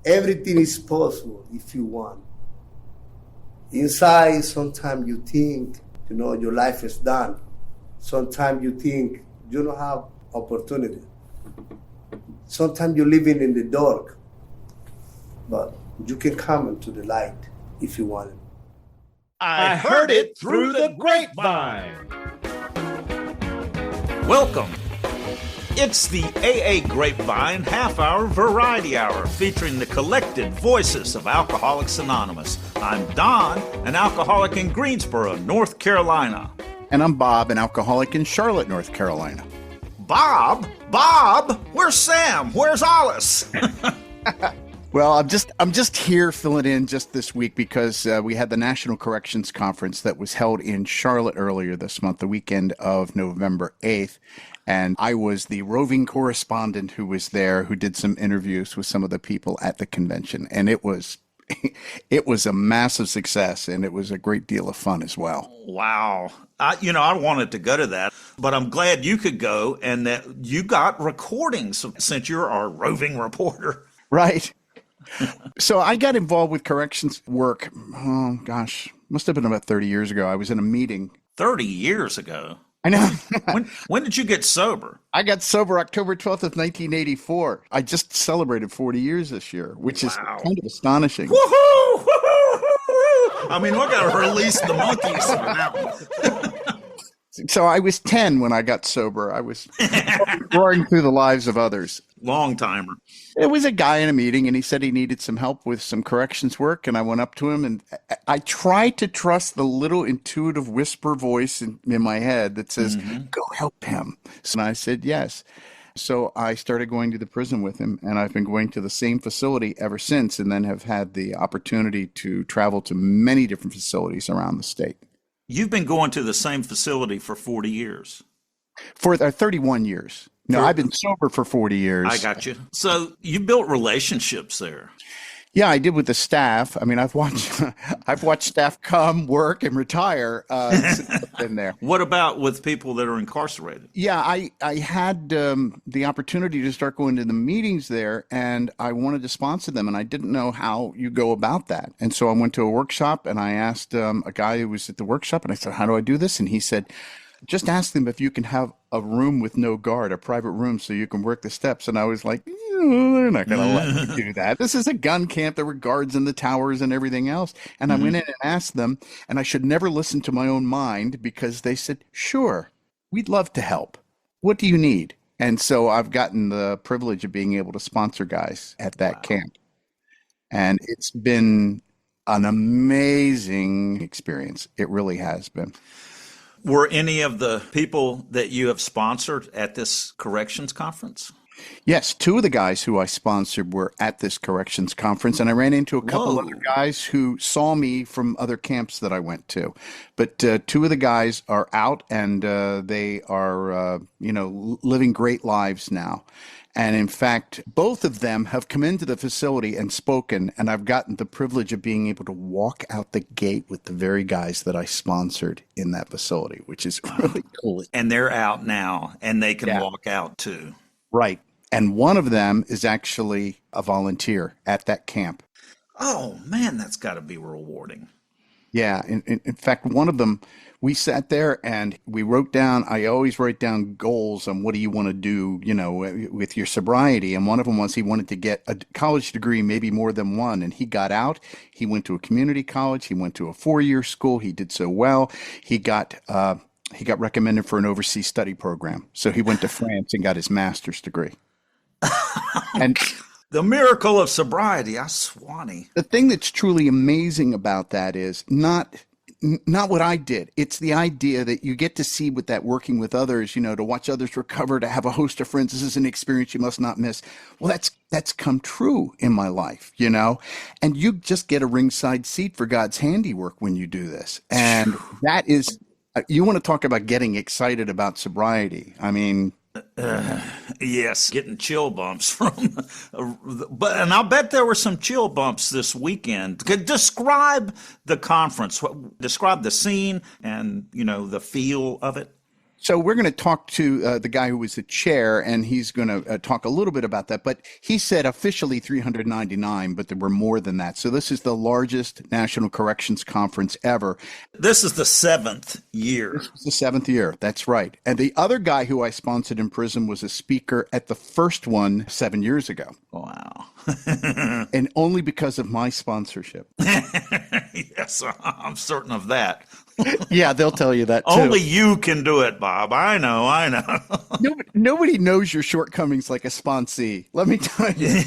Everything is possible if you want. Inside, sometimes you think, your life is done. Sometimes you think you don't have opportunity. Sometimes you're living in the dark. But you can come into the light if you want it. I heard it through the grapevine. Welcome. It's the AA Grapevine half-hour variety hour featuring the collected voices of Alcoholics Anonymous. I'm Don, an alcoholic in Greensboro, North Carolina. And I'm Bob, an alcoholic in Charlotte, North Carolina. Bob, where's Sam? Where's Alice? Well, I'm just here filling in just this week because we had the National Corrections Conference that was held in Charlotte earlier this month, the weekend of November 8th. And I was the roving correspondent who was there, who did some interviews with some of the people at the convention. And it was a massive success, and it was a great deal of fun as well. Wow. I wanted to go to that, but I'm glad you could go and that you got recordings since you're our roving reporter. Right. So I got involved with corrections work, must have been about 30 years ago. I was in a meeting. 30 years ago? I know. When did you get sober? I got sober October 12th of 1984. I just celebrated 40 years this year, which is kind of astonishing. Woohoo! I mean, we got to release the monkeys for that one. So I was 10 when I got sober. I was roaring through the lives of others. Long timer. It was a guy in a meeting, and he said he needed some help with some corrections work, and I went up to him, and I tried to trust the little intuitive whisper voice in my head that says, go help him. So I said yes. So I started going to the prison with him, and I've been going to the same facility ever since, and then have had the opportunity to travel to many different facilities around the state. You've been going to the same facility for 40 years. For 31 years. No, I've been sober for 40 years. I got you. So you built relationships there. Yeah, I did with the staff. I mean, I've watched staff come, work, and retire since I've been there. What about with people that are incarcerated? Yeah, I had the opportunity to start going to the meetings there, and I wanted to sponsor them, and I didn't know how you go about that. And so I went to a workshop, and I asked a guy who was at the workshop, and I said, how do I do this? And he said, just ask them if you can have a room with no guard, a private room, so you can work the steps. And I was like, they're not going to let me do that. This is a gun camp. There were guards in the towers and everything else. And I went in and asked them, and I should never listen to my own mind because they said, sure, we'd love to help. What do you need? And so I've gotten the privilege of being able to sponsor guys at that camp. And it's been an amazing experience. It really has been. Were any of the people that you have sponsored at this corrections conference? Yes, two of the guys who I sponsored were at this corrections conference, and I ran into a couple other guys who saw me from other camps that I went to. But two of the guys are out, and they are, living great lives now. And in fact, both of them have come into the facility and spoken, and I've gotten the privilege of being able to walk out the gate with the very guys that I sponsored in that facility, which is really cool. And they're out now, and they can walk out too. Right. And one of them is actually a volunteer at that camp. Oh, man, that's got to be rewarding. Yeah. In fact, one of them, we sat there and we wrote down, I always write down goals on what do you want to do, with your sobriety. And one of them was he wanted to get a college degree, maybe more than one. And he got out. He went to a community college. He went to a 4-year school. He did so well. He got recommended for an overseas study program. So he went to France and got his master's degree. And the miracle of sobriety, I swanny. The thing that's truly amazing about that is not what I did. It's the idea that you get to see with that working with others, to watch others recover, to have a host of friends. This is an experience you must not miss. Well, that's come true in my life, and you just get a ringside seat for God's handiwork when you do this. And that is, you want to talk about getting excited about sobriety. I mean, yes, getting chill bumps from, and I'll bet there were some chill bumps this weekend. Describe the conference. Describe the scene and the feel of it. So we're going to talk to the guy who was the chair, and he's going to talk a little bit about that. But he said officially 399, but there were more than that. So this is the largest national corrections conference ever. This is the 7th year. This was the 7th year. That's right. And the other guy who I sponsored in prison was a speaker at the first one 7 years ago. Wow. And only because of my sponsorship. Yes, I'm certain of that. Yeah, they'll tell you that too. Only you can do it, Bob. I know. Nobody knows your shortcomings like a sponsee, let me tell you.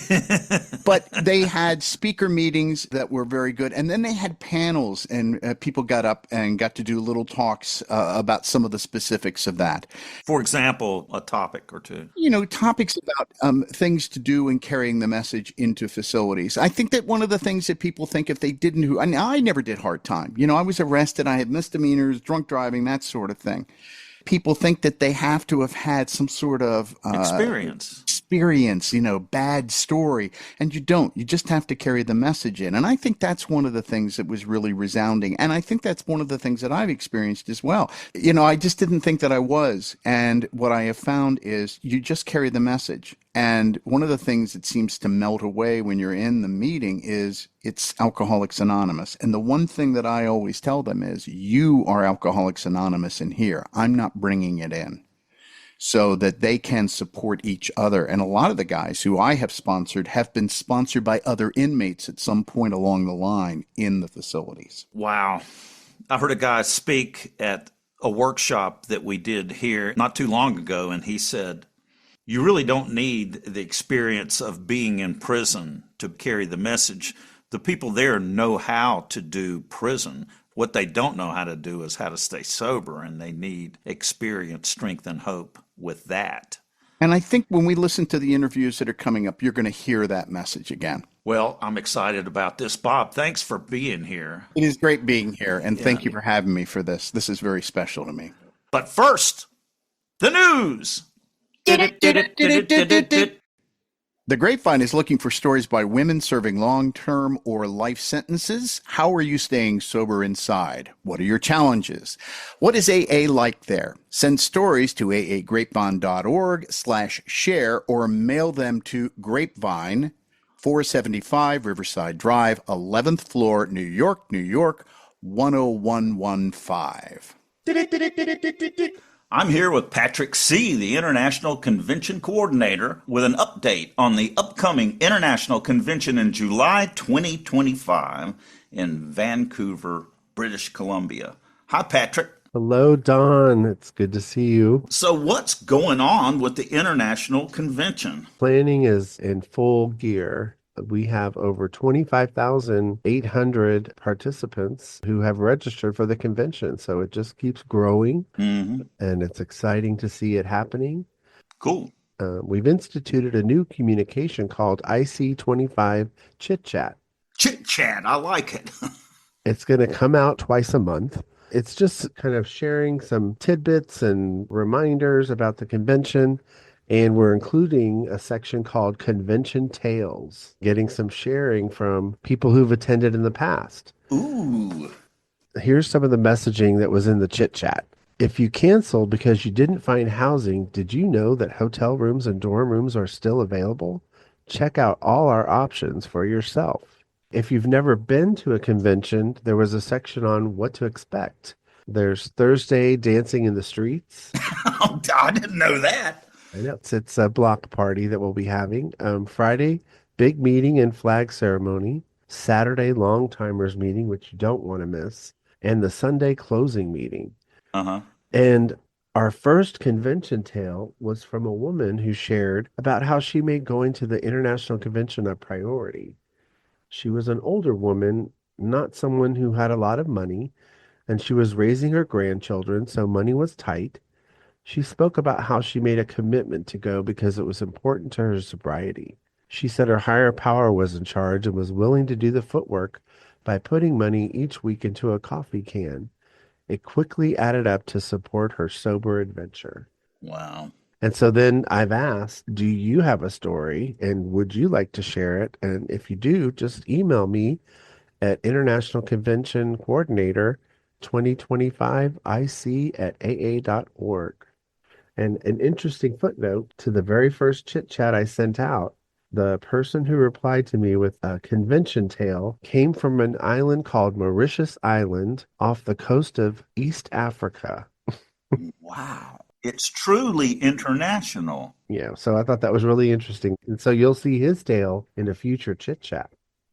But they had speaker meetings that were very good. And then they had panels, and people got up and got to do little talks about some of the specifics of that. For example, a topic or two. Topics about things to do in carrying the message into facilities. I think that one of the things that people think if they didn't, I never did hard time. I was arrested. I had misdemeanors, drunk driving, that sort of thing. People think that they have to have had some sort of experience, bad story. And you don't. You just have to carry the message in. And I think that's one of the things that was really resounding. And I think that's one of the things that I've experienced as well. I just didn't think that I was. And what I have found is you just carry the message. And one of the things that seems to melt away when you're in the meeting is it's Alcoholics Anonymous. And the one thing that I always tell them is you are Alcoholics Anonymous in here. I'm not bringing it in, so that they can support each other. And a lot of the guys who I have sponsored have been sponsored by other inmates at some point along the line in the facilities. Wow. I heard a guy speak at a workshop that we did here not too long ago, and he said, you really don't need the experience of being in prison to carry the message. The people there know how to do prison. What they don't know how to do is how to stay sober, and they need experience, strength, and hope with that. And I think when we listen to the interviews that are coming up, you're going to hear that message again. Well, I'm excited about this. Bob, thanks for being here. It is great being here, and thank you for having me for this. This is very special to me. But first, the news. The Grapevine is looking for stories by women serving long-term or life sentences. How are you staying sober inside? What are your challenges? What is AA like there? Send stories to aagrapevine.org/share or mail them to Grapevine, 475 Riverside Drive, 11th floor, New York, New York, 10115. I'm here with Patrick C., the International Convention Coordinator, with an update on the upcoming International Convention in July 2025 in Vancouver, British Columbia. Hi, Patrick. Hello, Don. It's good to see you. So what's going on with the International Convention? Planning is in full gear. We have over 25,800 participants who have registered for the convention. So it just keeps growing, and it's exciting to see it happening. Cool. We've instituted a new communication called IC25 Chit Chat. Chit Chat, I like it. It's going to come out twice a month. It's just kind of sharing some tidbits and reminders about the convention. And we're including a section called Convention Tales, getting some sharing from people who've attended in the past. Ooh. Here's some of the messaging that was in the chit chat. If you canceled because you didn't find housing, did you know that hotel rooms and dorm rooms are still available? Check out all our options for yourself. If you've never been to a convention, there was a section on what to expect. There's Thursday dancing in the streets. Oh, I didn't know that. I know. It's a block party that we'll be having. Friday, big meeting and flag ceremony. Saturday, long timers meeting, which you don't want to miss. And the Sunday closing meeting. And our first convention tale was from a woman who shared about how she made going to the International Convention a priority. She was an older woman, not someone who had a lot of money, and she was raising her grandchildren, so money was tight. She spoke about how she made a commitment to go because it was important to her sobriety. She said her higher power was in charge and was willing to do the footwork by putting money each week into a coffee can. It quickly added up to support her sober adventure. Wow. And so then I've asked, do you have a story and would you like to share it? And if you do, just email me at International Convention Coordinator 2025ic@aa.org. And an interesting footnote to the very first chit chat I sent out, the person who replied to me with a convention tale came from an island called Mauritius Island off the coast of East Africa. Wow. It's truly international. Yeah, so I thought that was really interesting. And so you'll see his tale in a future chit chat.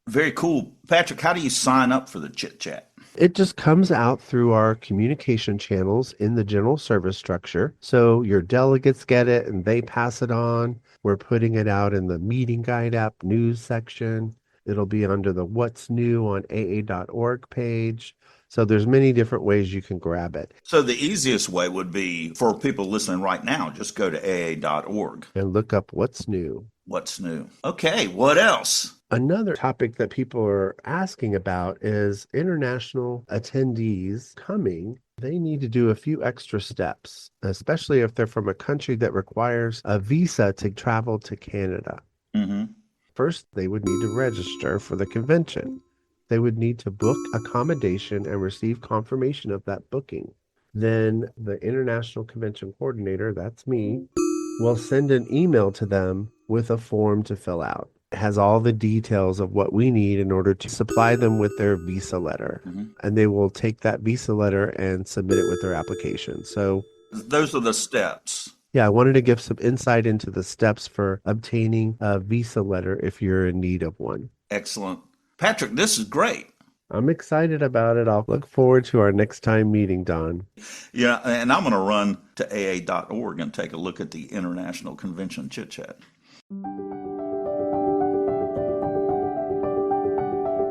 Very cool. Patrick, how do you sign up for the chit chat? It just comes out through our communication channels in the general service structure. So your delegates get it and they pass it on. We're putting it out in the meeting guide app news section. It'll be under the What's New on AA.org page. So there's many different ways you can grab it. So the easiest way would be for people listening right now, just go to aa.org. And look up What's New. What's new? Okay, what else? Another topic that people are asking about is international attendees coming. They need to do a few extra steps, especially if they're from a country that requires a visa to travel to Canada. Mm-hmm. First, they would need to register for the convention. They would need to book accommodation and receive confirmation of that booking. Then the International Convention Coordinator, that's me, will send an email to them with a form to fill out. It has all the details of what we need in order to supply them with their visa letter. Mm-hmm. And they will take that visa letter and submit it with their application. So those are the steps. Yeah, I wanted to give some insight into the steps for obtaining a visa letter if you're in need of one. Excellent. Patrick, this is great. I'm excited about it. I'll look forward to our next time meeting, Don. Yeah, and I'm going to run to aa.org and take a look at the International Convention Chit Chat.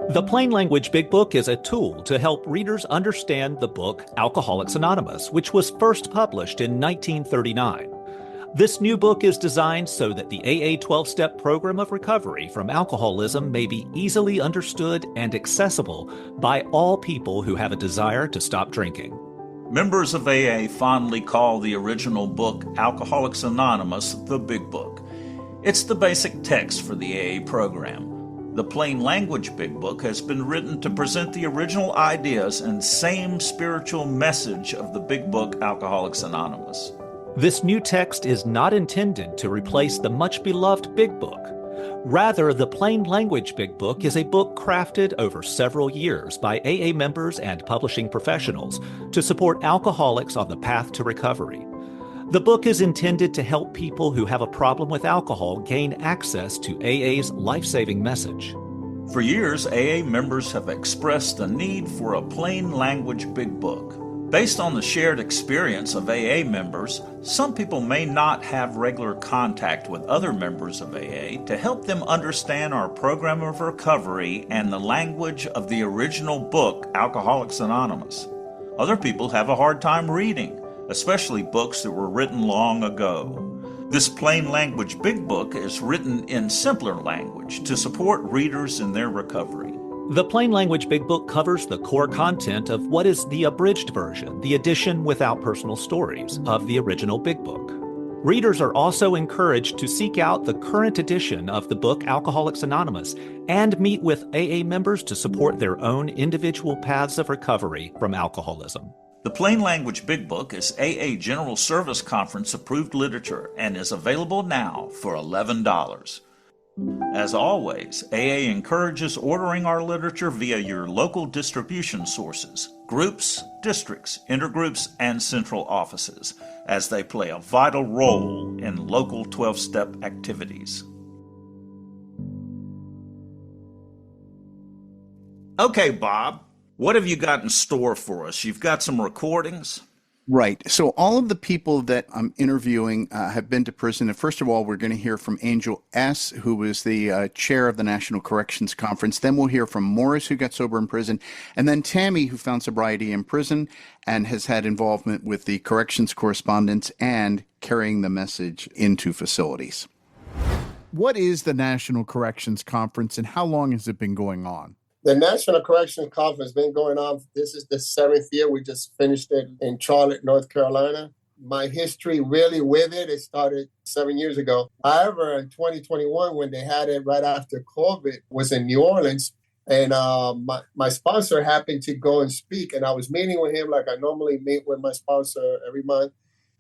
The Plain Language Big Book is a tool to help readers understand the book Alcoholics Anonymous, which was first published in 1939. This new book is designed so that the AA 12-step program of recovery from alcoholism may be easily understood and accessible by all people who have a desire to stop drinking. Members of AA fondly call the original book Alcoholics Anonymous the Big Book. It's the basic text for the AA program. The Plain Language Big Book has been written to present the original ideas and same spiritual message of the Big Book Alcoholics Anonymous. This new text is not intended to replace the much-beloved Big Book. Rather, the Plain Language Big Book is a book crafted over several years by AA members and publishing professionals to support alcoholics on the path to recovery. The book is intended to help people who have a problem with alcohol gain access to AA's life-saving message. For years, AA members have expressed the need for a Plain Language Big Book. Based on the shared experience of AA members, some people may not have regular contact with other members of AA to help them understand our program of recovery and the language of the original book, Alcoholics Anonymous. Other people have a hard time reading, especially books that were written long ago. This Plain Language Big Book is written in simpler language to support readers in their recovery. The Plain Language Big Book covers the core content of what is the abridged version, the edition without personal stories, of the original Big Book. Readers are also encouraged to seek out the current edition of the book Alcoholics Anonymous and meet with AA members to support their own individual paths of recovery from alcoholism. The Plain Language Big Book is AA General Service Conference approved literature and is available now for $11. As always, AA encourages ordering our literature via your local distribution sources, groups, districts, intergroups, and central offices, as they play a vital role in local 12-step activities. Okay, Bob, what have you got in store for us? You've got some recordings? Right. So all of the people that I'm interviewing have been to prison. And first of all, we're going to hear from Angel S., who was the chair of the National Corrections Conference. Then we'll hear from Morris, who got sober in prison. And then Tammy, who found sobriety in prison and has had involvement with the corrections correspondence and carrying the message into facilities. What is the National Corrections Conference and how long has it been going on? The National Corrections Conference has been going on. This is the 7th year. We just finished it in Charlotte, North Carolina. My history really with it started 7 years ago. However, in 2021, when they had it right after COVID, was in New Orleans. And my sponsor happened to go and speak. And I was meeting with him like I normally meet with my sponsor every month.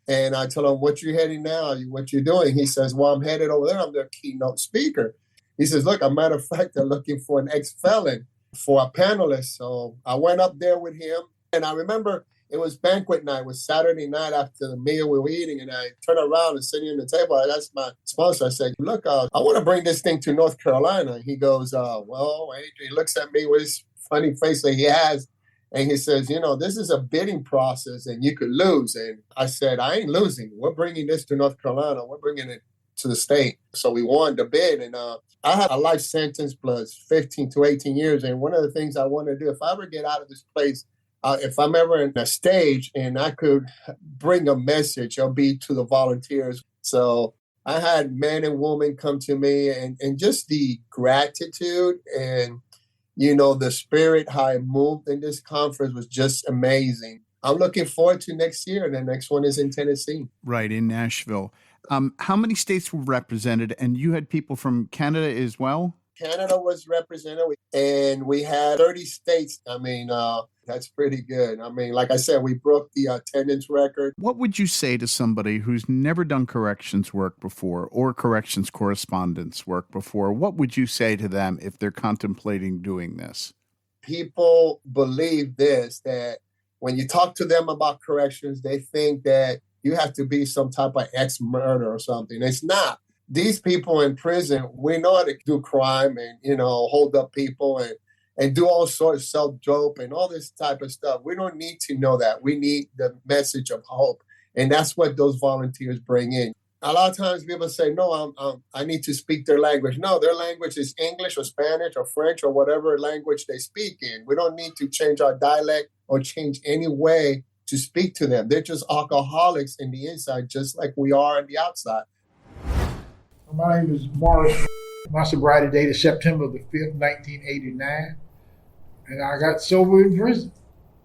And I told him, what you heading now? What you doing? He says, well, I'm headed over there. I'm their keynote speaker. He says, look, as a matter of fact, they're looking for an ex-felon for a panelist. So I went up there with him. And I remember it was banquet night. It was Saturday night after the meal we were eating. And I turned around and sitting at the table. I asked my sponsor, I said, look, I want to bring this thing to North Carolina. He goes, well, Adrian, he looks at me with his funny face that he has. And he says, this is a bidding process and you could lose. And I said, I ain't losing. We're bringing this to North Carolina. We're bringing it to the state. So we won the bid. And I had a life sentence plus 15 to 18 years. And one of the things I want to do, if I ever get out of this place, if I'm ever in a stage and I could bring a message, it'll be to the volunteers. So I had men and women come to me and just the gratitude and the spirit, how it moved in this conference was just amazing. I'm looking forward to next year. The next one is in Tennessee. Right, in Nashville. How many states were represented? And you had people from Canada as well? Canada was represented, and we had 30 states. I mean, that's pretty good. I mean, like I said, we broke the attendance record. What would you say to somebody who's never done corrections work before or corrections correspondence work before? What would you say to them if they're contemplating doing this? People believe this, that when you talk to them about corrections, they think that you have to be some type of ex-murder or something. It's not. These people in prison, we know how to do crime and, hold up people and do all sorts of self-dope and all this type of stuff. We don't need to know that. We need the message of hope. And that's what those volunteers bring in. A lot of times people say, no, I need to speak their language. No, their language is English or Spanish or French or whatever language they speak in. We don't need to change our dialect or change any way to speak to them. They're just alcoholics in the inside, just like we are on the outside. My name is Morris. My sobriety date is September the 5th, 1989. And I got sober in prison.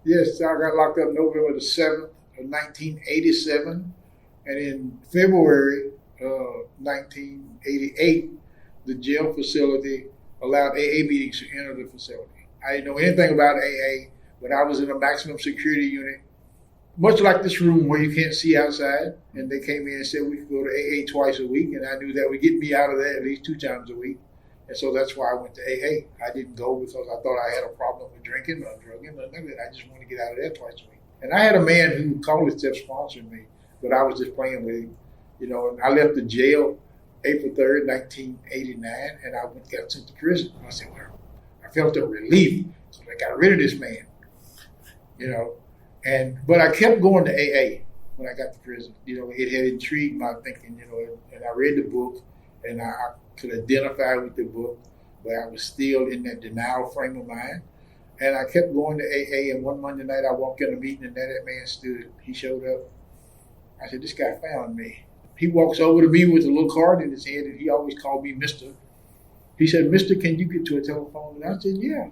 Yes, I got locked up November the 7th of 1987. And in February of 1988, the jail facility allowed AA meetings to enter the facility. I didn't know anything about AA, but I was in a maximum security unit, much like this room where you can't see outside. And they came in and said we could go to AA twice a week. And I knew that would get me out of there at least 2 times a week. And so that's why I went to AA. I didn't go because I thought I had a problem with drinking or drugging or nothing. I just wanted to get out of there twice a week. And I had a man who called himself sponsoring me, but I was just playing with him. And I left the jail April 3rd, 1989, and I got sent to prison. And I said, well, I felt a relief. So I got rid of this man, But I kept going to AA when I got to prison. It had intrigued my thinking, and I read the book, and I could identify with the book, but I was still in that denial frame of mind. And I kept going to AA, and one Monday night I walked in a meeting, and there that man stood. He showed up. I said, this guy found me. He walks over to me with a little card in his hand, and he always called me Mr. He said, Mr., can you get to a telephone? And I said, yeah.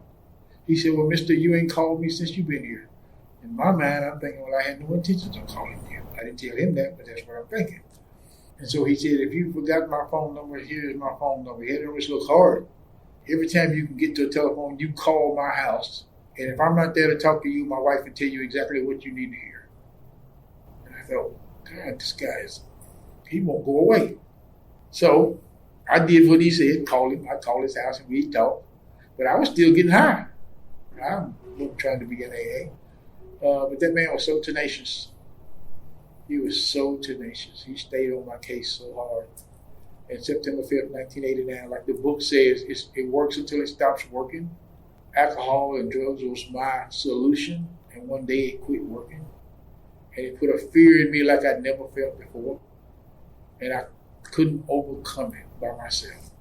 He said, well, Mr., you ain't called me since you've been here. In my mind, I'm thinking, well, I had no intentions of calling you. I didn't tell him that, but that's what I'm thinking. And so he said, if you forgot my phone number, here's my phone number. He had it on his little card. Every time you can get to a telephone, you call my house. And if I'm not there to talk to you, my wife can tell you exactly what you need to hear. And I thought, God, this guy he won't go away. So I did what he said, called him. I called his house and we talked. But I was still getting high. I wasn't trying to be an AA. But that man was so tenacious. He was so tenacious. He stayed on my case so hard. And September 5th, 1989, like the book says, it works until it stops working. Alcohol and drugs was my solution, and one day it quit working. And it put a fear in me like I'd never felt before. And I couldn't overcome it by myself.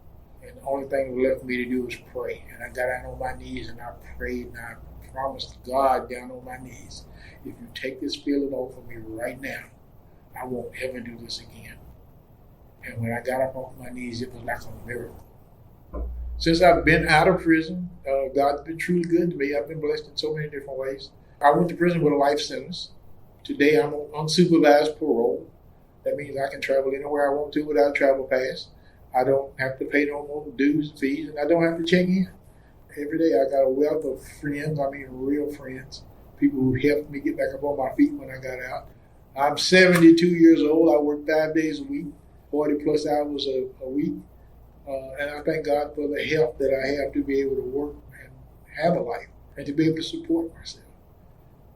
And the only thing left for me to do was pray. And I got down on my knees and I prayed, and I promised God down on my knees, if you take this feeling off of me right now, I won't ever do this again. And when I got up off my knees, it was like a miracle. Since I've been out of prison, God's been truly good to me. I've been blessed in so many different ways. I went to prison with a life sentence. Today I'm on unsupervised parole. That means I can travel anywhere I want to without a travel pass. I don't have to pay no more dues and fees, and I don't have to check in. Every day I got a wealth of friends, I mean real friends, people who helped me get back up on my feet when I got out. I'm 72 years old. I work 5 days a week, 40 plus hours a week. And I thank God for the health that I have to be able to work and have a life and to be able to support myself.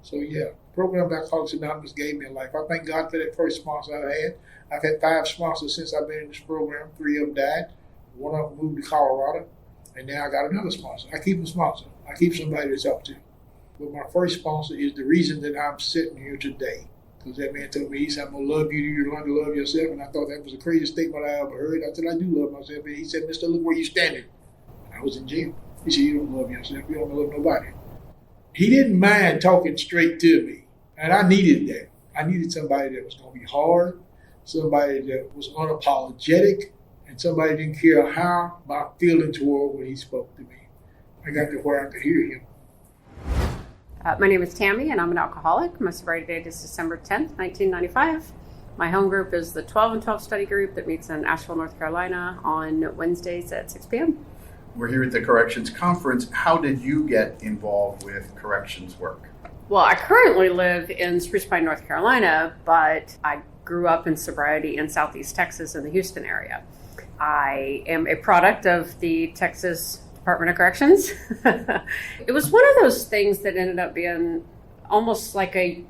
So yeah, program of Alcoholics Anonymous gave me a life. I thank God for that first sponsor I had. I've had 5 sponsors since I've been in this program. 3 of them died. One of them moved to Colorado. And now I got another sponsor. I keep a sponsor. I keep somebody that's up to. But my first sponsor is the reason that I'm sitting here today. Because that man told me, he said, I'm going to love you, you learn to love yourself. And I thought that was the craziest statement I ever heard. I said, I do love myself. And he said, Mister, look where you're standing. I was in jail. He said, you don't love yourself. You don't love nobody. He didn't mind talking straight to me. And I needed that. I needed somebody that was going to be hard, somebody that was unapologetic, and somebody that didn't care how my feelings were when he spoke to me. I got to where I could hear him. My name is Tammy, and I'm an alcoholic. My sobriety date is December 10th, 1995. My home group is the 12 and 12 study group that meets in Asheville, North Carolina on Wednesdays at 6 p.m. We're here at the Corrections Conference. How did you get involved with corrections work? Well, I currently live in Spruce Pine, North Carolina, but I grew up in sobriety in Southeast Texas in the Houston area. I am a product of the Texas Department of Corrections. It was one of those things that ended up being almost like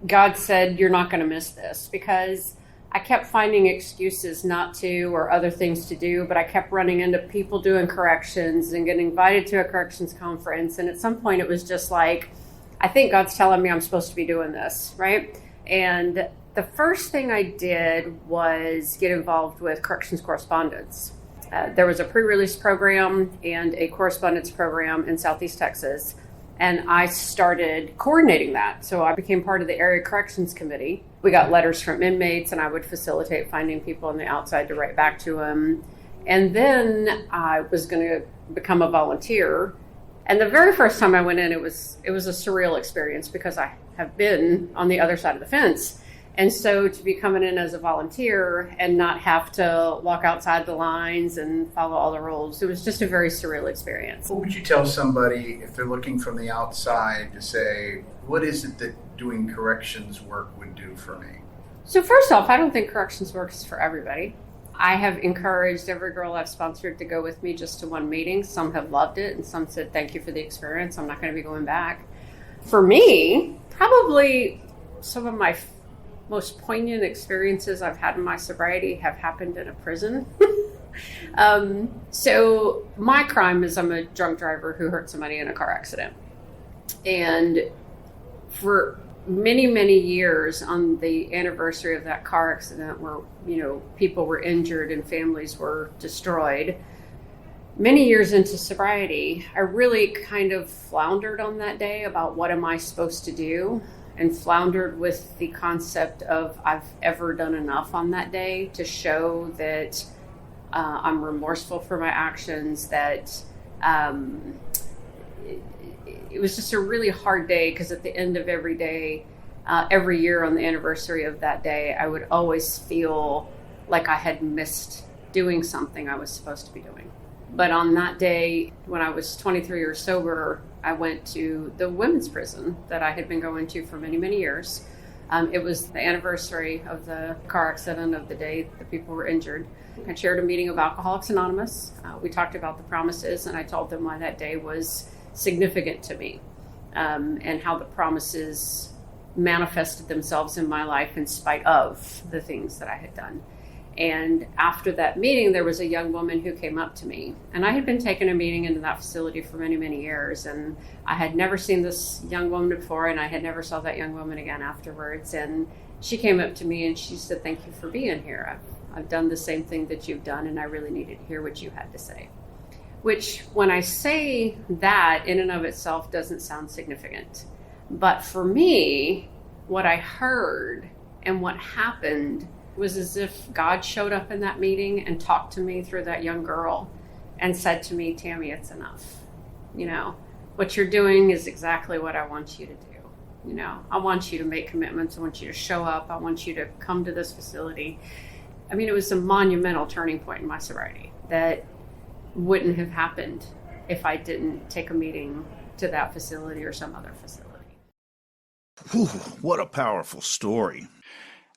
God said, you're not going to miss this, because I kept finding excuses not to or other things to do, but I kept running into people doing corrections and getting invited to a corrections conference. And at some point it was just like, I think God's telling me I'm supposed to be doing this, right? And the first thing I did was get involved with corrections correspondence. There was a pre-release program and a correspondence program in Southeast Texas, and I started coordinating that. So I became part of the area corrections committee. We got letters from inmates, and I would facilitate finding people on the outside to write back to them. And then I was going to become a volunteer. And the very first time I went in, it was a surreal experience because I have been on the other side of the fence. And so to be coming in as a volunteer and not have to walk outside the lines and follow all the rules, it was just a very surreal experience. What would you tell somebody if they're looking from the outside to say, what is it that doing corrections work would do for me? So first off, I don't think corrections work is for everybody. I have encouraged every girl I've sponsored to go with me just to one meeting. Some have loved it, and some said, thank you for the experience. I'm not going to be going back. For me, probably some of my most poignant experiences I've had in my sobriety have happened in a prison. So my crime is I'm a drunk driver who hurt somebody in a car accident. And for many, many years on the anniversary of that car accident where, people were injured and families were destroyed, many years into sobriety, I really kind of floundered on that day about what am I supposed to do, and floundered with the concept of I've ever done enough on that day to show that I'm remorseful for my actions, that it was just a really hard day, because at the end of every day, every year on the anniversary of that day, I would always feel like I had missed doing something I was supposed to be doing. But on that day, when I was 23 years sober, I went to the women's prison that I had been going to for many, many years. It was the anniversary of the car accident of the day the people were injured. I chaired a meeting of Alcoholics Anonymous. We talked about the promises, and I told them why that day was significant to me, and how the promises manifested themselves in my life in spite of the things that I had done. And after that meeting, there was a young woman who came up to me. And I had been taking a meeting into that facility for many, many years. And I had never seen this young woman before, and I had never saw that young woman again afterwards. And she came up to me and she said, thank you for being here. I've done the same thing that you've done, and I really needed to hear what you had to say. Which, when I say that, in and of itself doesn't sound significant. But for me, what I heard and what happened was as if God showed up in that meeting and talked to me through that young girl and said to me, Tammy, it's enough. What you're doing is exactly what I want you to do. I want you to make commitments. I want you to show up. I want you to come to this facility. It was a monumental turning point in my sobriety that wouldn't have happened if I didn't take a meeting to that facility or some other facility. Whew, what a powerful story.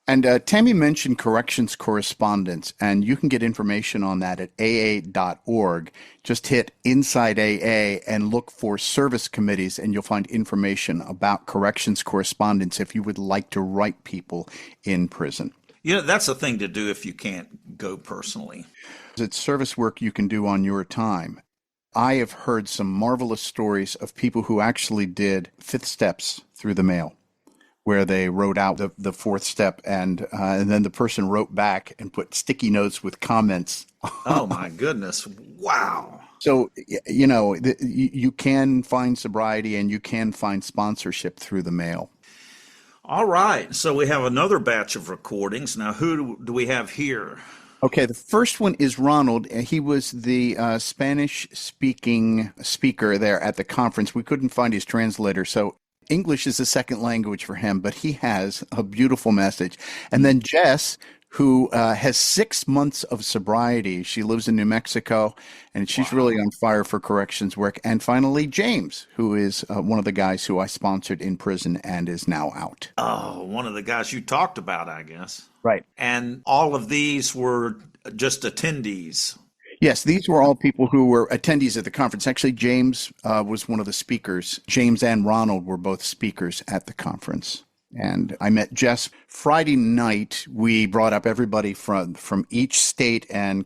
And Tammy mentioned corrections correspondence, and you can get information on that at aa.org. Just hit Inside AA and look for service committees, and you'll find information about corrections correspondence if you would like to write people in prison. That's a thing to do if you can't go personally. It's service work you can do on your time. I have heard some marvelous stories of people who actually did fifth steps through the mail, where they wrote out the fourth step, and then the person wrote back and put sticky notes with comments. Oh, my goodness. Wow. So, you can find sobriety and you can find sponsorship through the mail. All right. So we have another batch of recordings. Now, who do we have here? Okay, the first one is Ronald. He was the Spanish-speaking speaker there at the conference. We couldn't find his translator, so English is a second language for him, but he has a beautiful message. And then Jess, who has 6 months of sobriety. She lives in New Mexico, and she's really on fire for corrections work. And finally, James, who is one of the guys who I sponsored in prison and is now out. Oh, one of the guys you talked about, I guess. Right. And all of these were just attendees. Yes, these were all people who were attendees at the conference. Actually, James was one of the speakers. James and Ronald were both speakers at the conference. And I met Jess Friday night. We brought up everybody from each state and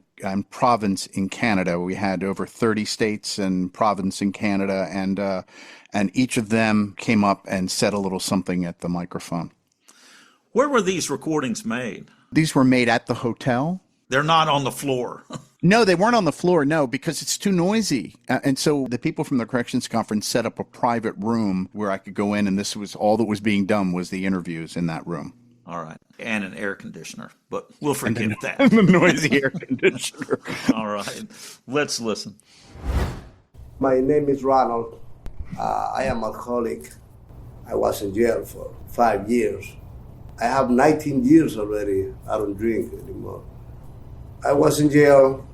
province in Canada. We had over 30 states and province in Canada, and each of them came up and said a little something at the microphone. Where were these recordings made? These were made at the hotel. They're not on the floor. No, they weren't on the floor, no, because it's too noisy. And so the people from the corrections conference set up a private room where I could go in, and this was all that was being done was the interviews in that room. All right. And an air conditioner, but we'll forget that. And the noisy air conditioner. All right. Let's listen. My name is Ronald. I am alcoholic. I was in jail for 5 years. I have 19 years already. I don't drink anymore. I was in jail.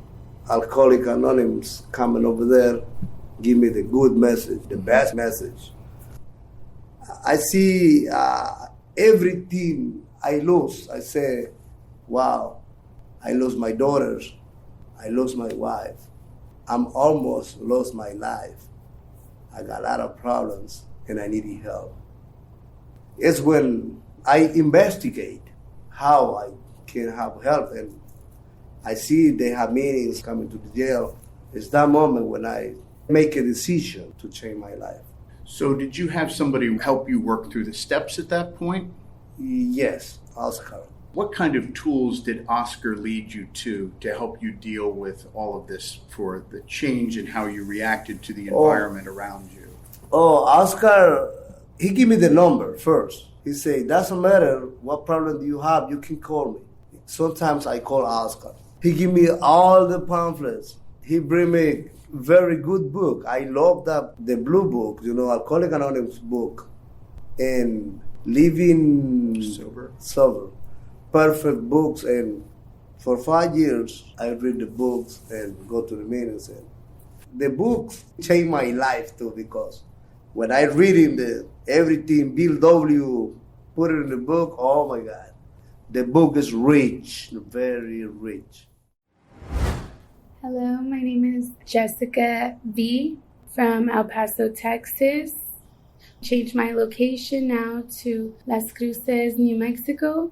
Alcoholics Anonymous coming over there, give me the good message, the best message. I see everything I lose. I say, wow, I lost my daughters. I lost my wife. I'm almost lost my life. I got a lot of problems and I need help. It's when I investigate how I can have help, and I see they have meetings coming to the jail. It's that moment when I make a decision to change my life. So did you have somebody help you work through the steps at that point? Yes, Oscar. What kind of tools did Oscar lead you to help you deal with all of this for the change in how you reacted to the environment around you? Oh, Oscar, he gave me the number first. He said, doesn't matter what problem do you have, you can call me. Sometimes I call Oscar. He give me all the pamphlets. He bring me very good book. I love the blue book, Alcoholics Anonymous book. And Living Sober. Perfect books. And for 5 years, I read the books and go to the meetings. And the books changed my life too, because when I read in everything Bill W. put it in the book, oh my God. The book is rich, very rich. Hello, my name is Jessica V. from El Paso, Texas. Changed my location now to Las Cruces, New Mexico.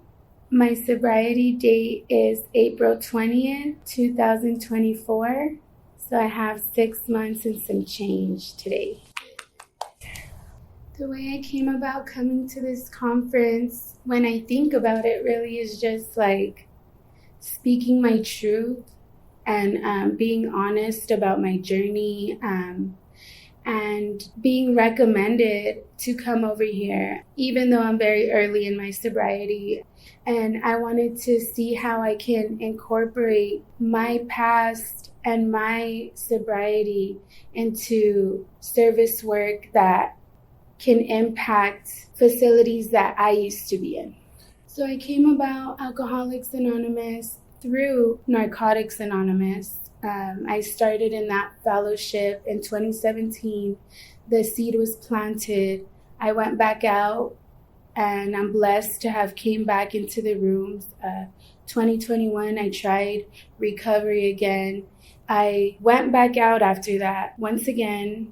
My sobriety date is April 20th, 2024. So I have 6 months and some change today. The way I came about coming to this conference, when I think about it, really is just like speaking my truth and being honest about my journey, and being recommended to come over here, even though I'm very early in my sobriety. And I wanted to see how I can incorporate my past and my sobriety into service work that can impact facilities that I used to be in. So I came about Alcoholics Anonymous through Narcotics Anonymous. I started in that fellowship in 2017. The seed was planted. I went back out and I'm blessed to have came back into the rooms. 2021, I tried recovery again. I went back out after that. Once again,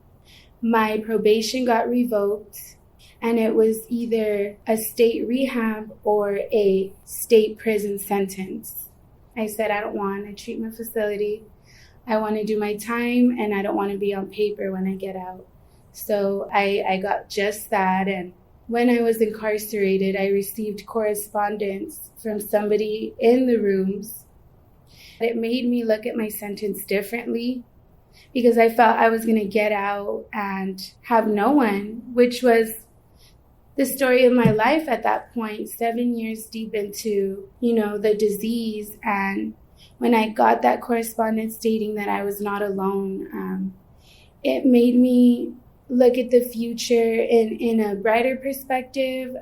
my probation got revoked, and it was either a state rehab or a state prison sentence. I said, I don't want a treatment facility. I want to do my time, and I don't want to be on paper when I get out. So I got just that. And when I was incarcerated, I received correspondence from somebody in the rooms. It made me look at my sentence differently because I felt I was going to get out and have no one, which was the story of my life at that point, 7 years deep into, the disease. And when I got that correspondence stating that I was not alone, it made me look at the future in a brighter perspective,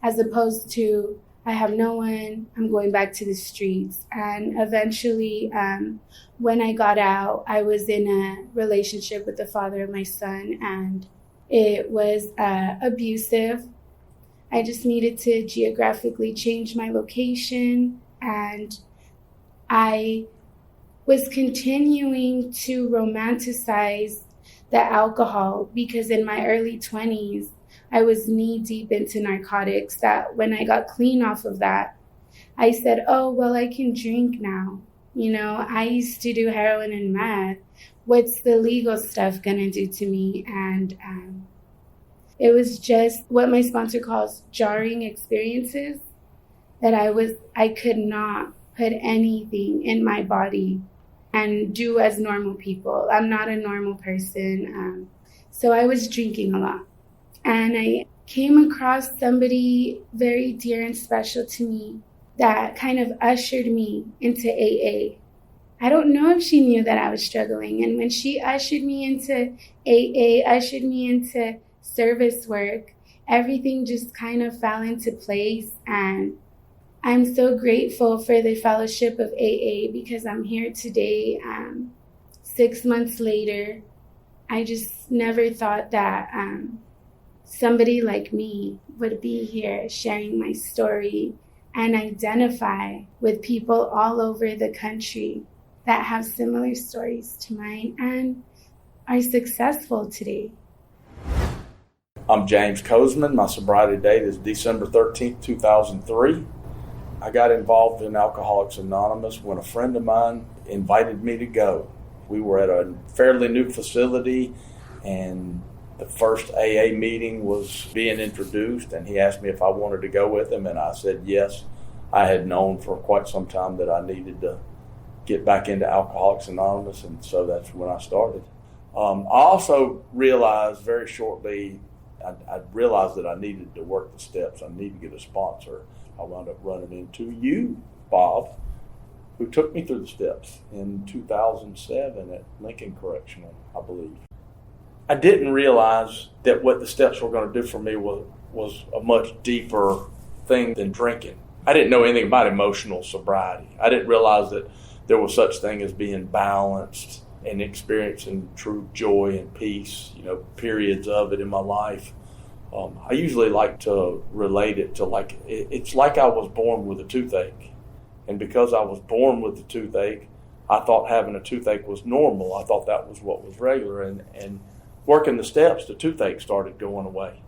as opposed to, I have no one, I'm going back to the streets. And eventually, when I got out, I was in a relationship with the father of my son, and it was abusive. I just needed to geographically change my location, and I was continuing to romanticize the alcohol because in my early 20s, I was knee deep into narcotics that when I got clean off of that, I said, oh, well, I can drink now. I used to do heroin and meth. What's the legal stuff going to do to me? And it was just what my sponsor calls jarring experiences that I could not put anything in my body and do as normal people. I'm not a normal person. So I was drinking a lot. And I came across somebody very dear and special to me that kind of ushered me into AA. I don't know if she knew that I was struggling. And when she ushered me into AA, ushered me into service work, everything just kind of fell into place. And I'm so grateful for the fellowship of AA because I'm here today, 6 months later. I just never thought that somebody like me would be here sharing my story and identify with people all over the country that have similar stories to mine and are successful today. I'm James Kozman. My sobriety date is December 13th, 2003. I got involved in Alcoholics Anonymous when a friend of mine invited me to go. We were at a fairly new facility, and the first AA meeting was being introduced, and he asked me if I wanted to go with him, and I said yes. I had known for quite some time that I needed to get back into Alcoholics Anonymous, and so that's when I started. I also realized very shortly, I realized that I needed to work the steps. I needed to get a sponsor. I wound up running into you, Bob, who took me through the steps in 2007 at Lincoln Correctional, I believe. I didn't realize that what the steps were going to do for me was a much deeper thing than drinking. I didn't know anything about emotional sobriety. I didn't realize that there was such thing as being balanced and experiencing true joy and peace, periods of it in my life. I usually like to relate it to it's like I was born with a toothache. And because I was born with the toothache, I thought having a toothache was normal. I thought that was what was regular. And working the steps, the toothache started going away.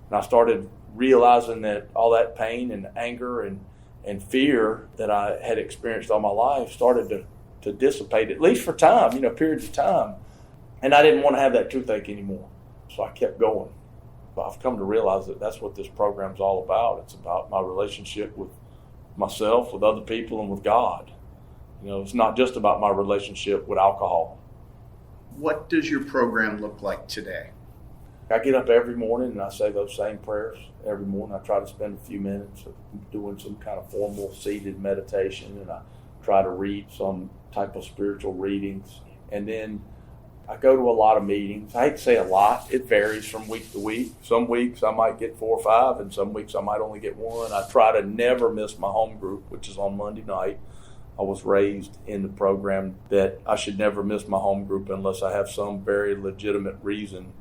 And I started realizing that all that pain and anger and fear that I had experienced all my life started to dissipate, at least for time, periods of time. And I didn't want to have that toothache anymore. So I kept going. But I've come to realize that that's what this program's all about. It's about my relationship with myself, with other people, and with God. It's not just about my relationship with alcohol. What does your program look like today? I get up every morning and I say those same prayers every morning. I try to spend a few minutes doing some kind of formal seated meditation, and I try to read some type of spiritual readings. And then I go to a lot of meetings. I hate to say a lot. It varies from week to week. Some weeks I might get 4 or 5, and some weeks I might only get 1. I try to never miss my home group, which is on Monday night. I was raised in the program that I should never miss my home group unless I have some very legitimate reason.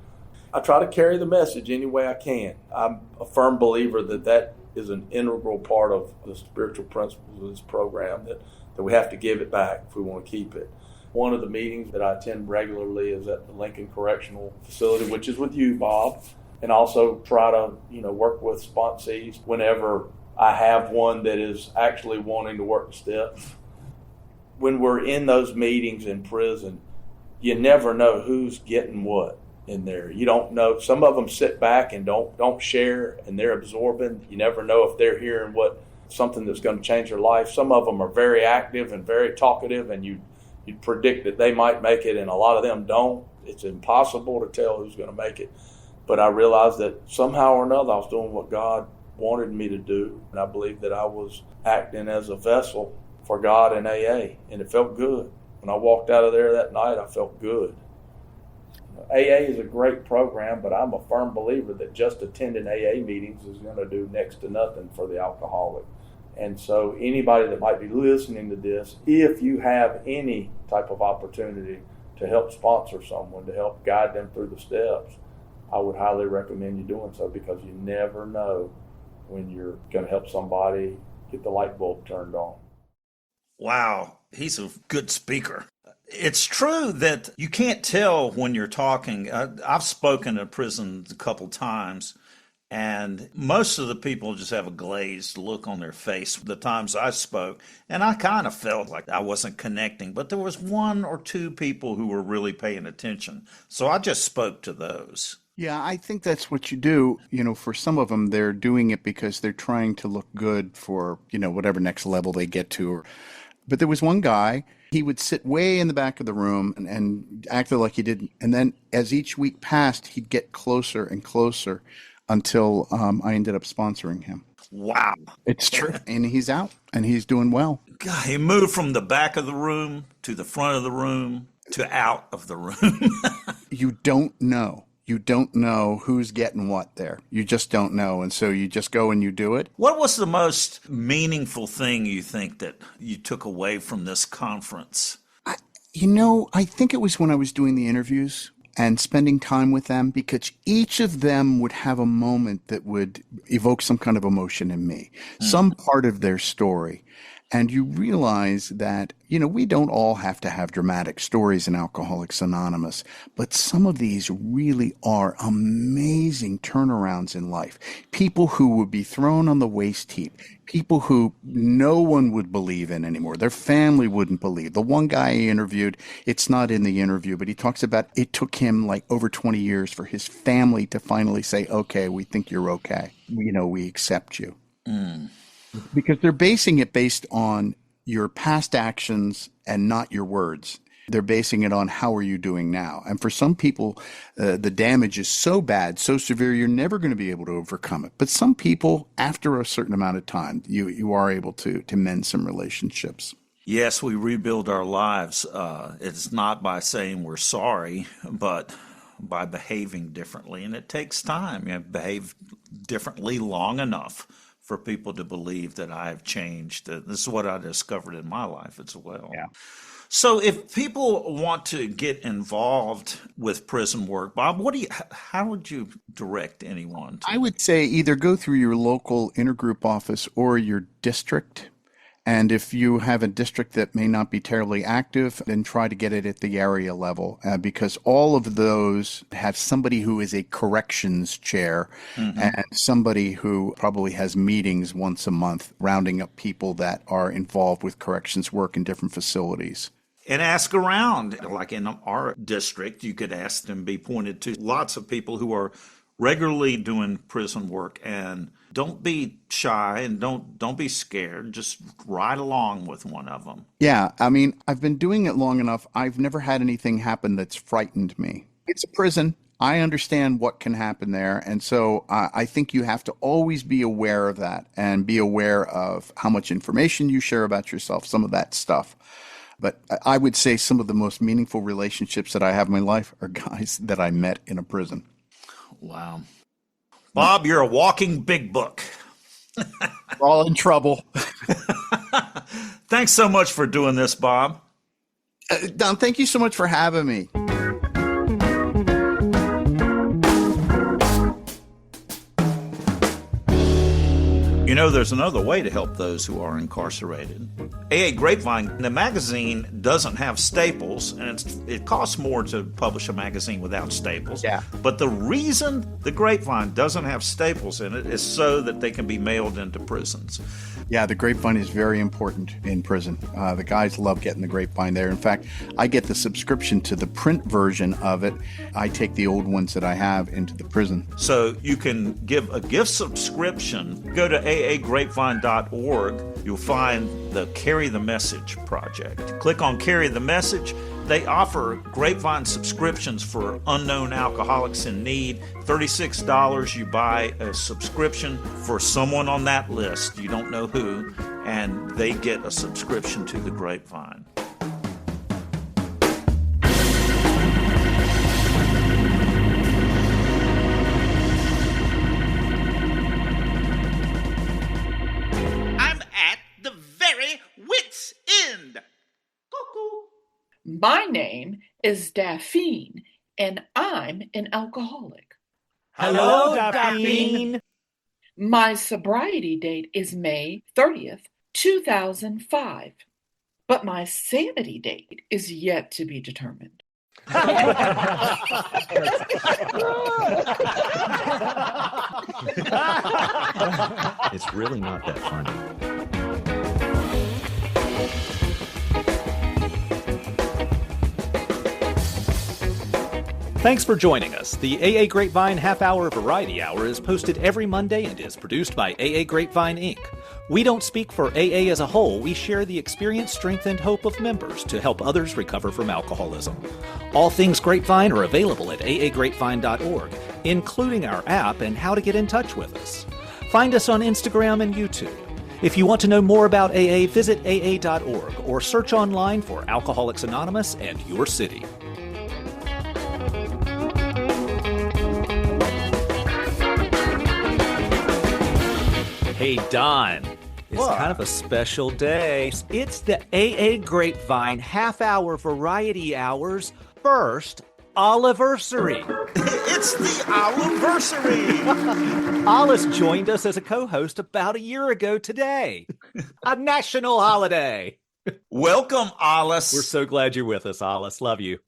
I try to carry the message any way I can. I'm a firm believer that is an integral part of the spiritual principles of this program, that we have to give it back if we want to keep it. One of the meetings that I attend regularly is at the Lincoln Correctional Facility, which is with you, Bob, and also try to, work with sponsees whenever I have one that is actually wanting to work the steps. When we're in those meetings in prison, you never know who's getting what in there. You don't know. Some of them sit back and don't share, and they're absorbing. You never know if they're hearing something that's going to change their life. Some of them are very active and very talkative, and you'd predict that they might make it, and a lot of them don't. It's impossible to tell who's going to make it. But I realized that somehow or another I was doing what God wanted me to do, and I believe that I was acting as a vessel for God in AA, and it felt good. When I walked out of there that night, I felt good. AA is a great program, but I'm a firm believer that just attending AA meetings is going to do next to nothing for the alcoholic. And so anybody that might be listening to this, if you have any type of opportunity to help sponsor someone, to help guide them through the steps, I would highly recommend you doing so, because you never know when you're going to help somebody get the light bulb turned on. Wow, he's a good speaker. It's true that you can't tell when you're talking. I've spoken in prison a couple times, and most of the people just have a glazed look on their face the times I spoke, and I kind of felt like I wasn't connecting, but there was one or two people who were really paying attention, so I just spoke to those. Yeah, I think that's what you do. For some of them, they're doing it because they're trying to look good for, whatever next level they get to. But there was one guy, he would sit way in the back of the room and acted like he didn't. And then as each week passed, he'd get closer and closer until I ended up sponsoring him. Wow. It's true. And he's out and he's doing well. God, he moved from the back of the room to the front of the room to out of the room. You don't know. You don't know who's getting what there. You just don't know. And so you just go and you do it. What was the most meaningful thing you think that you took away from this conference? I think it was when I was doing the interviews and spending time with them, because each of them would have a moment that would evoke some kind of emotion in me, some part of their story. And you realize that, we don't all have to have dramatic stories in Alcoholics Anonymous, but some of these really are amazing turnarounds in life. People who would be thrown on the waste heap, people who no one would believe in anymore. Their family wouldn't believe. The one guy I interviewed, it's not in the interview, but he talks about it took him like over 20 years for his family to finally say, okay, we think you're okay. We accept you. Because they're basing it based on your past actions and not your words. They're basing it on how are you doing now. And for some people, the damage is so bad, so severe, you're never going to be able to overcome it. But some people, after a certain amount of time, you are able to mend some relationships. Yes, we rebuild our lives. It's not by saying we're sorry, but by behaving differently. And it takes time. You behave differently long enough for people to believe that I've changed. This is what I discovered in my life as well. Yeah. So if people want to get involved with prison work, Bob, how would you direct anyone to? I would say either go through your local intergroup office or your district. And if you have a district that may not be terribly active, then try to get it at the area level, because all of those have somebody who is a corrections chair and somebody who probably has meetings once a month, rounding up people that are involved with corrections work in different facilities. And ask around. Like in our district, you could ask them, be pointed to lots of people who are regularly doing prison work, and don't be shy and don't be scared. Just ride along with one of them. Yeah, I mean, I've been doing it long enough. I've never had anything happen that's frightened me. It's a prison. I understand what can happen there. And so I think you have to always be aware of that and be aware of how much information you share about yourself, some of that stuff. But I would say some of the most meaningful relationships that I have in my life are guys that I met in a prison. Wow. Bob, you're a walking big book. We're all in trouble. Thanks so much for doing this, Bob. Don, thank you so much for having me. You know, there's another way to help those who are incarcerated. AA Grapevine, the magazine doesn't have staples, and it costs more to publish a magazine without staples. Yeah. But the reason the Grapevine doesn't have staples in it is so that they can be mailed into prisons. Yeah, the Grapevine is very important in prison. The guys love getting the Grapevine there. In fact, I get the subscription to the print version of it. I take the old ones that I have into the prison. So you can give a gift subscription. Go to aagrapevine.org. You'll find the Carry the Message project. Click on Carry the Message. They offer Grapevine subscriptions for unknown alcoholics in need. $36, you buy a subscription for someone on that list. You don't know who, and they get a subscription to the Grapevine. I'm at the very wit's end. Cuckoo. My name is Daphne, and I'm an alcoholic. Hello, Daphne. My sobriety date is May 30th, 2005, but my sanity date is yet to be determined. It's really not that funny. Thanks for joining us. The AA Grapevine Half Hour Variety Hour is posted every Monday and is produced by AA Grapevine, Inc. We don't speak for AA as a whole. We share the experience, strength, and hope of members to help others recover from alcoholism. All things Grapevine are available at aagrapevine.org, including our app and how to get in touch with us. Find us on Instagram and YouTube. If you want to know more about AA, visit aa.org or search online for Alcoholics Anonymous and your city. Hey, Don, it's kind of a special day. It's the AA Grapevine half-hour variety hour's first Oliversary. It's the Oliversary. Alice joined us as a co-host about a year ago today. A national holiday. Welcome, Alice. We're so glad you're with us, Alice. Love you.